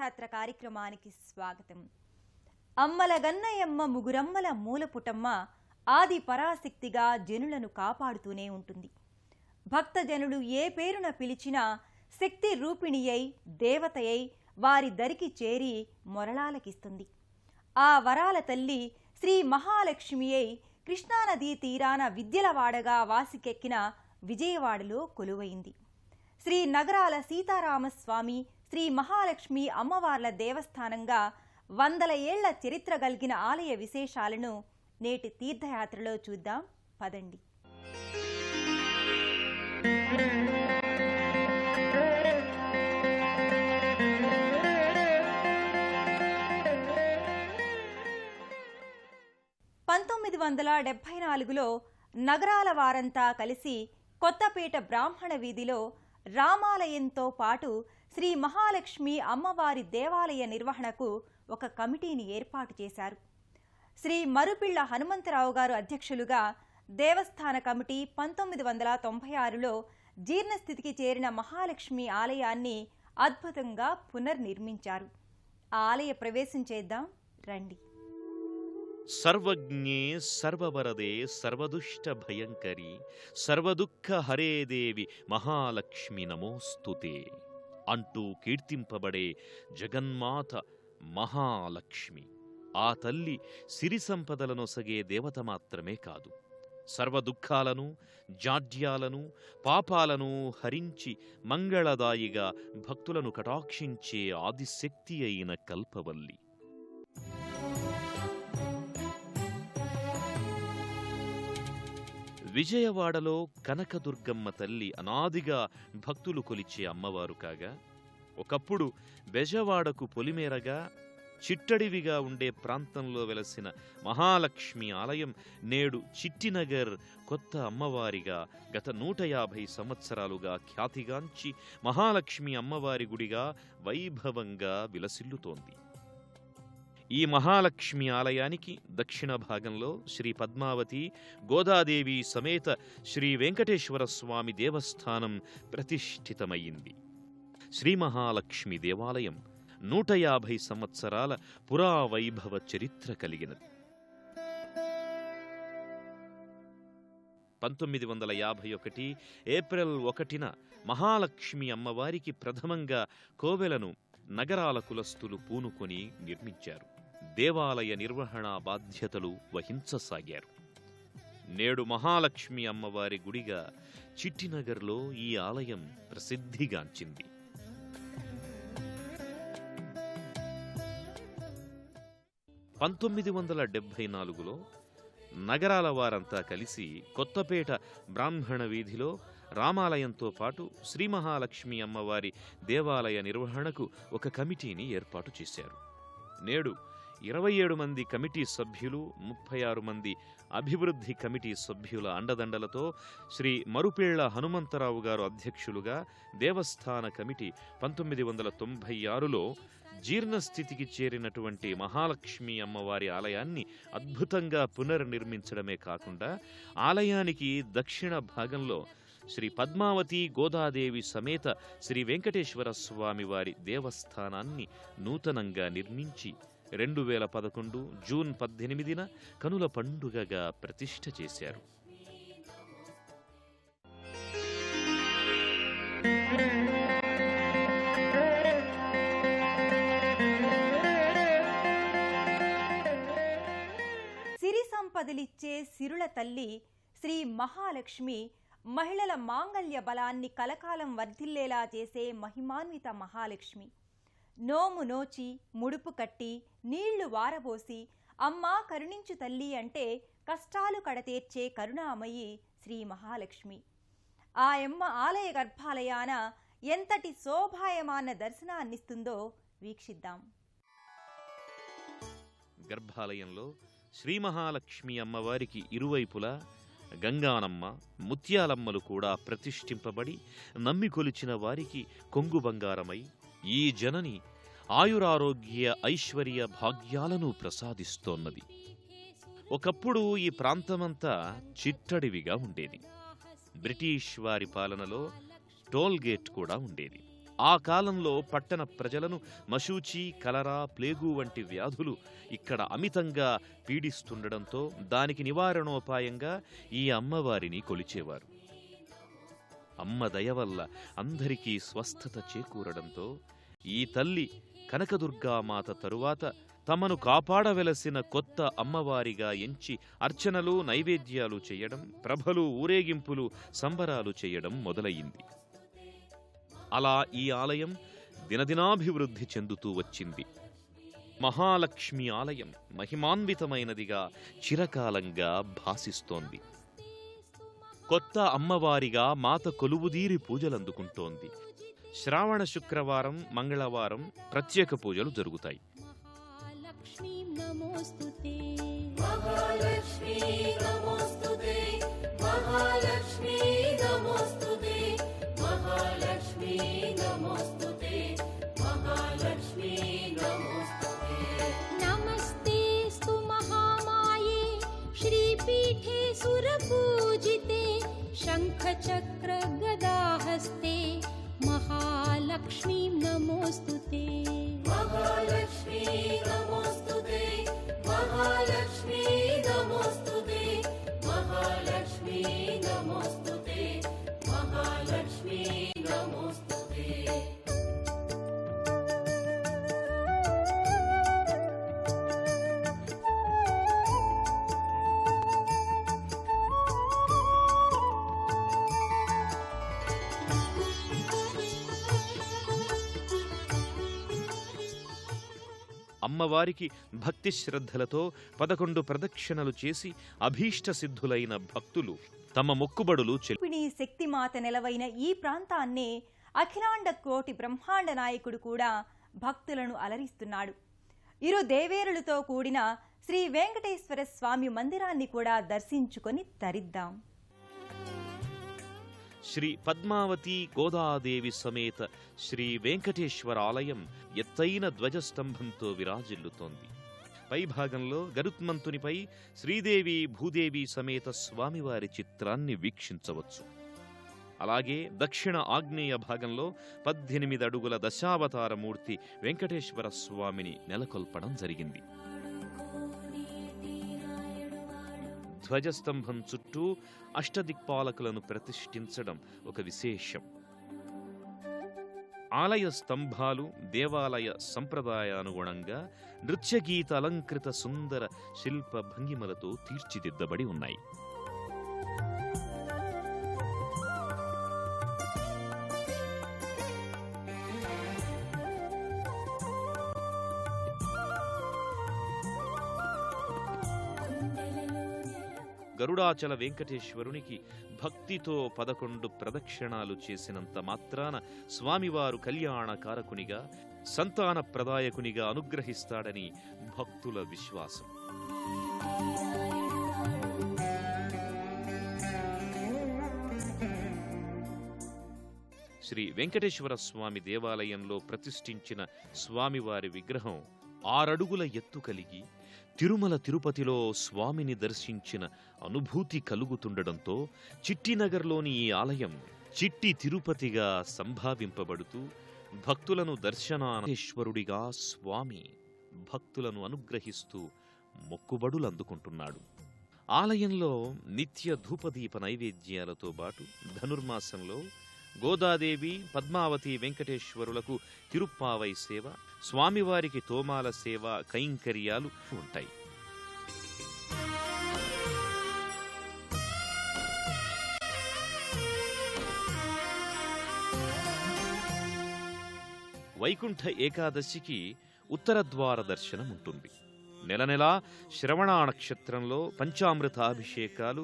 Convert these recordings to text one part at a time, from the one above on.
తీర్థయాత్ర కార్యక్రమానికి స్వాగతం. అమ్మల గన్నయమ్మ ముగురమ్మల మూలపుటమ్మ ఆది పరాశక్తిగా జనులను కాపాడుతూనే ఉంటుంది. భక్తజనులు ఏ పేరున పిలిచినా శక్తి రూపిణియై దేవతయై వారి దరికి చేరి మొరలాలకిస్తుంది. ఆ వరాల తల్లి శ్రీ మహాలక్ష్మి అయి కృష్ణానదీ తీరాన విద్యలవాడగా వాసికెక్కిన విజయవాడలో కొలువైంది. శ్రీ నగరాల సీతారామస్వామి శ్రీ మహాలక్ష్మి అమ్మవార్ల దేవస్థానంగా 100 ఏళ్ల చరిత్ర కలిగిన ఆలయ విశేషాలను నేటి తీర్థయాత్రలో చూద్దాం పదండి. (1974) నగరాల వారంతా కలిసి కొత్తపేట బ్రాహ్మణ వీధిలో రామాలయంతో పాటు శ్రీ మహాలక్ష్మి అమ్మవారి దేవాలయ నిర్వహణకు ఒక కమిటీని ఏర్పాటు చేశారు. శ్రీ మరుపిళ్ల హనుమంతరావు గారు అధ్యక్షులుగా దేవస్థాన కమిటీ 1996లో జీర్ణస్థితికి చేరిన మహాలక్ష్మి ఆలయాన్ని అద్భుతంగా పునర్నిర్మించారు. ఆ ఆలయ ప్రవేశం చేద్దాం రండి. సర్వజ్ఞే సర్వవరదే సర్వదుష్ట భయంకరి సర్వదుఃఖ హరే దేవి మహాలక్ష్మి నమోస్తుతే అంటూ కీర్తింపబడే జగన్మాత మహాలక్ష్మి ఆ తల్లి సిరి సంపదలను సగే దేవత మాత్రమే కాదు, సర్వదుఃఖాలను జాడ్యాలను పాపాలను హరించి మంగళదాయిగా భక్తులను కటాక్షించే ఆదిశక్తి అయిన కల్పవల్లి. విజయవాడలో కనకదుర్గమ్మ తల్లి అనాదిగా భక్తులు కొలిచే అమ్మవారు కాగా, ఒకప్పుడు బెజవాడకు పొలిమేరగా చిట్టడివిగా ఉండే ప్రాంతంలో వెలసిన మహాలక్ష్మి ఆలయం నేడు చిట్టినగర్ కొత్త అమ్మవారిగా గత 150 సంవత్సరాలుగా ఖ్యాతిగాంచి మహాలక్ష్మి అమ్మవారి గుడిగా వైభవంగా విలసిల్లుతోంది. ఈ మహాలక్ష్మి ఆలయానికి దక్షిణ భాగంలో శ్రీ పద్మావతి గోదాదేవి సమేత శ్రీ వెంకటేశ్వర స్వామి దేవస్థానం ప్రతిష్ఠితమయ్యింది. శ్రీ మహాలక్ష్మి దేవాలయం 150 సంవత్సరాల పురావైభవ చరిత్ర కలిగినది. 1951 ఏప్రిల్ 1న మహాలక్ష్మి అమ్మవారికి ప్రథమంగా కోవెలను నగరాల కులస్తులు పూనుకొని నిర్మించారు. దేవాలయ నిర్వహణ బాధ్యతలు వహించసాగారు. నేడు మహాలక్ష్మి అమ్మవారి గుడిగా చిట్టినగర్లో ఈ ఆలయం ప్రసిద్ధిగాంచింది. (1974) నగరాల వారంతా కలిసి కొత్తపేట బ్రాహ్మణ వీధిలో రామాలయంతో పాటు శ్రీ మహాలక్ష్మి అమ్మవారి దేవాలయ నిర్వహణకు ఒక కమిటీని ఏర్పాటు చేశారు. నేడు 27 మంది కమిటీ సభ్యులు, 36 మంది అభివృద్ధి కమిటీ సభ్యుల అండదండలతో శ్రీ మరుపేళ్ల హనుమంతరావు గారు అధ్యక్షులుగా దేవస్థాన కమిటీ 1996లో జీర్ణస్థితికి చేరినటువంటి మహాలక్ష్మి అమ్మవారి ఆలయాన్ని అద్భుతంగా పునర్నిర్మించడమే కాకుండా ఆలయానికి దక్షిణ భాగంలో శ్రీ పద్మావతి గోదాదేవి సమేత శ్రీ వెంకటేశ్వర స్వామి వారి దేవస్థానాన్ని నూతనంగా నిర్మించి 2011 జూన్ 18న కనుల పండుగగా ప్రతిష్ఠ చేశారు. సిరి సంపదలిచ్చే సిరుల తల్లి శ్రీ మహాలక్ష్మి మహిళల మాంగళ్య బలాన్ని కలకాలం వర్ధిల్లేలా చేసే మహిమాన్విత మహాలక్ష్మి. నోము నోచి ముడుపు కట్టి నీళ్లు వారబోసి అమ్మా కరుణించు తల్లి అంటే కష్టాలు కడతీర్చే కరుణామయి శ్రీ మహాలక్ష్మి. ఆ అమ్మ ఆలయ గర్భాలయాన ఎంతటి శోభాయమాన దర్శనాన్నిస్తుందో వీక్షిద్దాం. గర్భాలయంలో శ్రీ మహాలక్ష్మి అమ్మవారికి ఇరువైపులా గంగానమ్మ, ముత్యాలమ్మలు కూడా ప్రతిష్ఠింపబడి నమ్మి కొలిచిన వారికి కొంగు బంగారమై ఈ జనని ఆయురారోగ్య ఐశ్వర్య భాగ్యాలను ప్రసాదిస్తోన్నది. ఒకప్పుడు ఈ ప్రాంతమంతా చిట్టడివిగా ఉండేది. బ్రిటిష్ వారి పాలనలో టోల్ గేట్ కూడా ఉండేది. ఆ కాలంలో పట్టణ ప్రజలను మశూచి, కలరా, ప్లేగు వంటి వ్యాధులు ఇక్కడ అమితంగా పీడిస్తుండడంతో దానికి నివారణోపాయంగా ఈ అమ్మవారిని కొలిచేవారు. అమ్మ దయ వల్ల అందరికీ స్వస్థత చేకూరడంతో ఈ తల్లి కనకదుర్గామాత తరువాత తమను కాపాడవలసిన కొత్త అమ్మవారిగా ఎంచి అర్చనలు, నైవేద్యాలు చేయడం, ప్రభలు, ఊరేగింపులు, సంబరాలు చేయడం మొదలయ్యింది. అలా ఈ ఆలయం దినదినాభివృద్ధి చెందుతూ వచ్చింది. మహాలక్ష్మి ఆలయం మహిమాన్వితమైనదిగా చిరకాలంగా భాసిస్తోంది. కొత్త అమ్మవారిగా మాత కొలువుదీరి పూజలందుకుంటోంది. శ్రావణ శుక్రవారం, మంగళవారం ప్రత్యేక పూజలు జరుగుతాయి. नमस्तेस्तु महामाये श्रीपीठे सुरपूजिते शंखचक्र गदाहस्ते महालक्ष्मी नमोस्तुते महालक्ष्मी नमोस्तुते महालक्ष्मी नमोस्तुते महालक्ष्मी नमोस्तुते महालक्ष्मी नमोस्तुते. అమ్మవారికి భక్తి శ్రద్ధలతో 11 ప్రదక్షిణలు చేసి అభీష్ట సిద్ధులైన భక్తులు తమ మొక్కుబడులు రూపిణీ శక్తిమాత నెలవైన ఈ ప్రాంతాన్నే అఖిలాండ కోటి బ్రహ్మాండ నాయకుడు కూడా భక్తులను అలరిస్తున్నాడు. ఇరు దేవేరులతో కూడిన శ్రీ వెంకటేశ్వర స్వామి మందిరాన్ని కూడా దర్శించుకొని తరిద్దాం. శ్రీ పద్మావతి గోదాదేవి సమేత శ్రీ వెంకటేశ్వర ఆలయం ఎత్తైన ధ్వజస్తంభంతో విరాజిల్లుతోంది. పైభాగంలో గరుత్మంతునిపై శ్రీదేవి భూదేవి సమేత స్వామివారి చిత్రాన్ని వీక్షించవచ్చు. అలాగే దక్షిణ ఆగ్నేయ భాగంలో 18 అడుగుల దశావతారమూర్తి వెంకటేశ్వర స్వామిని నెలకొల్పడం జరిగింది. ధ్వజస్తంభం చుట్టూ అష్టదిక్పాలకులను ప్రతిష్ఠించడం ఒక విశేషం. ఆలయ స్తంభాలు దేవాలయ సంప్రదాయానుగుణంగా నృత్యగీత అలంకృత సుందర శిల్ప భంగిమలతో తీర్చిదిద్దబడి ఉన్నాయి. గరుడాచల వెంకటేశ్వరునికి భక్తితో 11 ప్రదక్షిణాలు చేసినంత మాత్రాన స్వామివారు కళ్యాణకారకునిగా, సంతాన ప్రదాయకునిగా అనుగ్రహిస్తాడని భక్తుల విశ్వాసం. శ్రీ వెంకటేశ్వర స్వామి దేవాలయంలో ప్రతిష్ఠించిన స్వామివారి విగ్రహం 6 అడుగుల ఎత్తు కలిగి తిరుమల తిరుపతిలో స్వామిని దర్శించిన అనుభూతి కలుగుతుండడంతో చిట్టినగర్లోని ఈ ఆలయం చిట్టి తిరుపతిగా సంభావింపబడుతూ భక్తులను దర్శనాశ్వరుడిగా స్వామి భక్తులను అనుగ్రహిస్తూ మొక్కుబడులందుకుంటున్నాడు. ఆలయంలో నిత్య ధూపదీప నైవేద్యాలతో పాటు ధనుర్మాసంలో గోదాదేవి, పద్మావతి వెంకటేశ్వరులకు తిరుప్పావై సేవ, స్వామివారికి తోమాల సేవ కైంకర్యాలు ఉంటాయి. వైకుంఠ ఏకాదశికి ఉత్తరద్వార దర్శనం ఉంటుంది. నెలనెలా శ్రవణ నక్షత్రంలో పంచామృతాభిషేకాలు,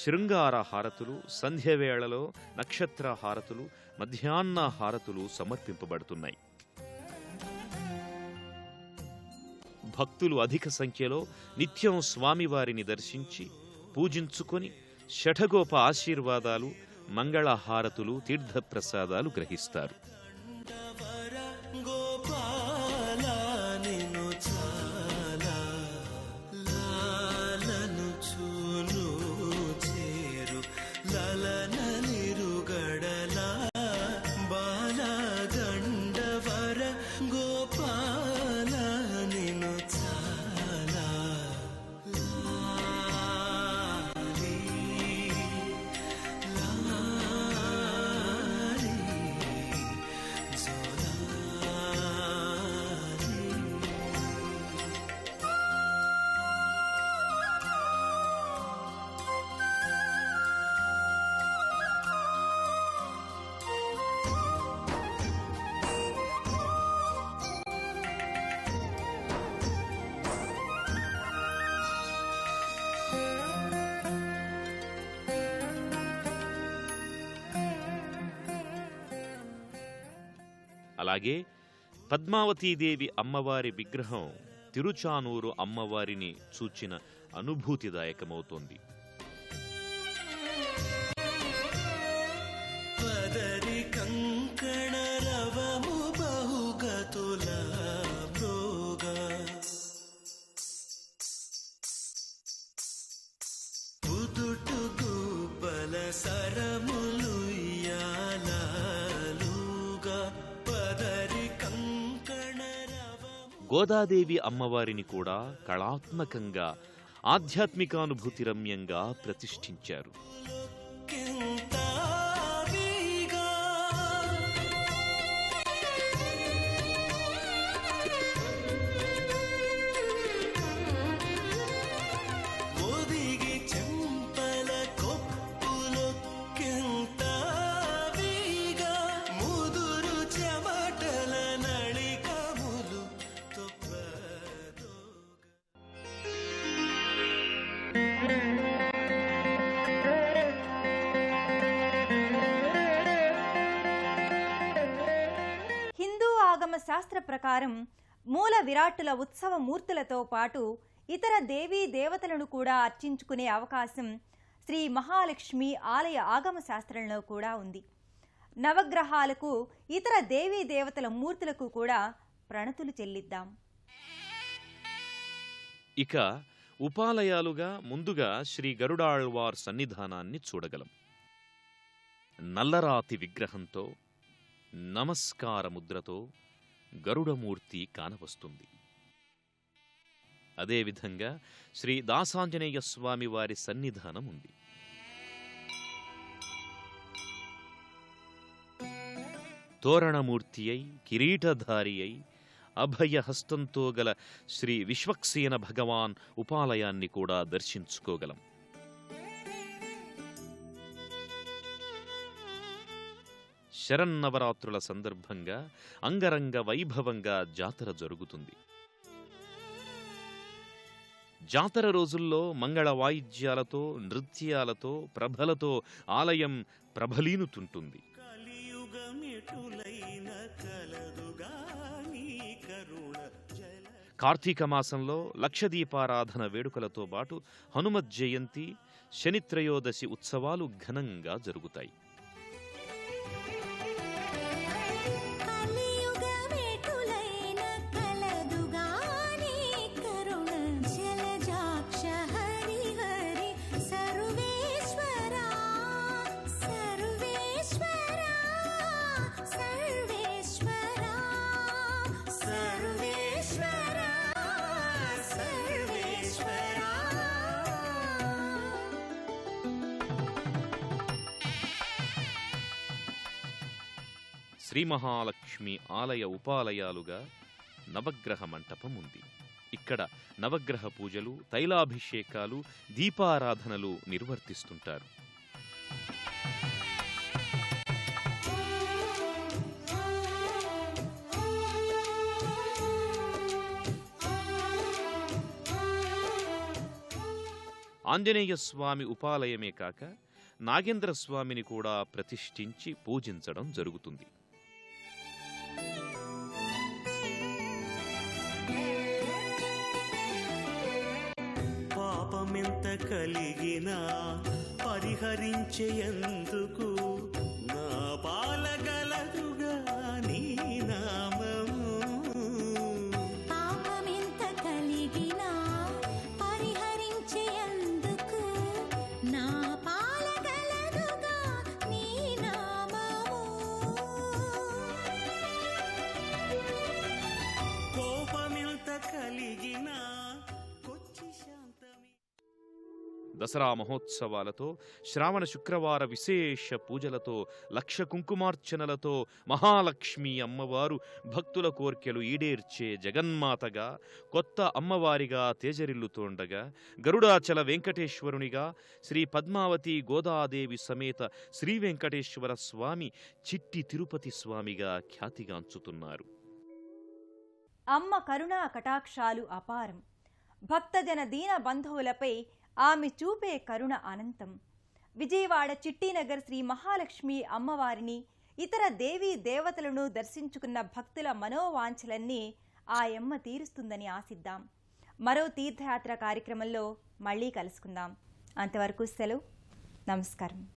శృంగార హారతులు, సంధ్యవేళలో నక్షత్ర హారతులు, మధ్యాహ్న హారతులు సమర్పింపబడుతున్నాయి. భక్తులు అధిక సంఖ్యలో నిత్యం స్వామివారిని దర్శించి పూజించుకొని షఠగోప ఆశీర్వాదాలు, మంగళహారతులు, తీర్థప్రసాదాలు గ్రహిస్తారు. లలనలిరుగడల బాలగా అలాగే పద్మావతీదేవి అమ్మవారి విగ్రహం తిరుచానూరు అమ్మవారిని చూచిన అనుభూతిదాయకమవుతోంది. గోదాదేవి అమ్మవారిని కూడా కళాత్మకంగా ఆధ్యాత్మికానుభూతి రమ్యంగా ప్రతిష్ఠించారు. శాస్త్ర ప్రకారం మూల విరాట్టుల ఉత్సవ మూర్తులతో పాటు ఇతర దేవీ దేవతలను కూడా అర్చించుకునే అవకాశం శ్రీ మహాలక్ష్మి ఆలయ ఆగమ శాస్త్రంలో కూడా ఉంది. నవగ్రహాలకు ఇతర దేవీ దేవతల మూర్తులకు కూడా ప్రణతులు చెల్లిద్దాం. ఇక ఉపాలయాలుగా ముందుగా శ్రీ గరుడాళ్వార్ సన్నిధానాన్ని చూడగలం. నల్లరాతి విగ్రహంతో నమస్కార ముద్రతో గరుడమూర్తి కానవస్తుంది. అదేవిధంగా శ్రీ దాసాంజనేయ స్వామి వారి సన్నిధానం ఉంది. తోరణమూర్తి అయి కిరీటధారి అయి అభయహస్తంతో గల శ్రీ విశ్వక్సేన భగవాన్ ఉపాలయాన్ని కూడా దర్శించుకోగలం. శరన్నవరాత్రుల సందర్భంగా అంగరంగ వైభవంగా జాతర జరుగుతుంది. జాతర రోజుల్లో మంగళ వాయిద్యాలతో నృత్యాలతో ప్రభలతో ఆలయం ప్రభలీనుతుంటుంది. కార్తీక మాసంలో లక్షదీపారాధన వేడుకలతో పాటు హనుమత్ జయంతి, శనిత్రయోదశి ఉత్సవాలు ఘనంగా జరుగుతాయి. శ్రీ మహాలక్ష్మి ఆలయ ఉపాలయాలుగా నవగ్రహ మంటపం ఉంది. ఇక్కడ నవగ్రహ పూజలు, తైలాభిషేకాలు, దీపారాధనలు నిర్వర్తిస్తుంటారు. ఆంజనేయ స్వామి ఉపాలయమే కాక నాగేంద్ర స్వామిని కూడా ప్రతిష్ఠించి పూజించడం జరుగుతుంది. పాపమెంత కలిగినా పరిహరించేందుకు నా పాలగలదుగా నీ నామము. పాపమెంత కలిగినా పరిహరించేందుకు నా పాలగలదుగా నీ నామము. కోపమెంత కలిగినా దసరా మహోత్సవాలతో, శ్రావణ శుక్రవార విశేష పూజలతో, లక్ష కుంకుమార్చనలతో మహాలక్ష్మి అమ్మవారు భక్తుల కోర్కెలు ఈడేర్చే జగన్మాతగా, కొత్త అమ్మవారిగా తేజరిల్లుతోండగా, గరుడాచల వెంకటేశ్వరునిగా, శ్రీ పద్మావతి గోదాదేవి సమేత శ్రీ వెంకటేశ్వర స్వామి చిట్టి తిరుపతి స్వామిగా ఖ్యాతిగాంచుతున్నారు. అమ్మ కరుణా కటాక్షాలు అపారం. భక్తజన దీన బంధువులపై ఆమె చూపే కరుణ అనంతం. విజయవాడ చిట్టినగర్ శ్రీ మహాలక్ష్మి అమ్మవారిని ఇతర దేవీ దేవతలను దర్శించుకున్న భక్తుల మనోవాంఛలన్నీ ఆ యమ్మ తీరుస్తుందని ఆశిద్దాం. మరో తీర్థయాత్ర కార్యక్రమంలో మళ్ళీ కలుసుకుందాం. అంతవరకు సెలవు. నమస్కారం.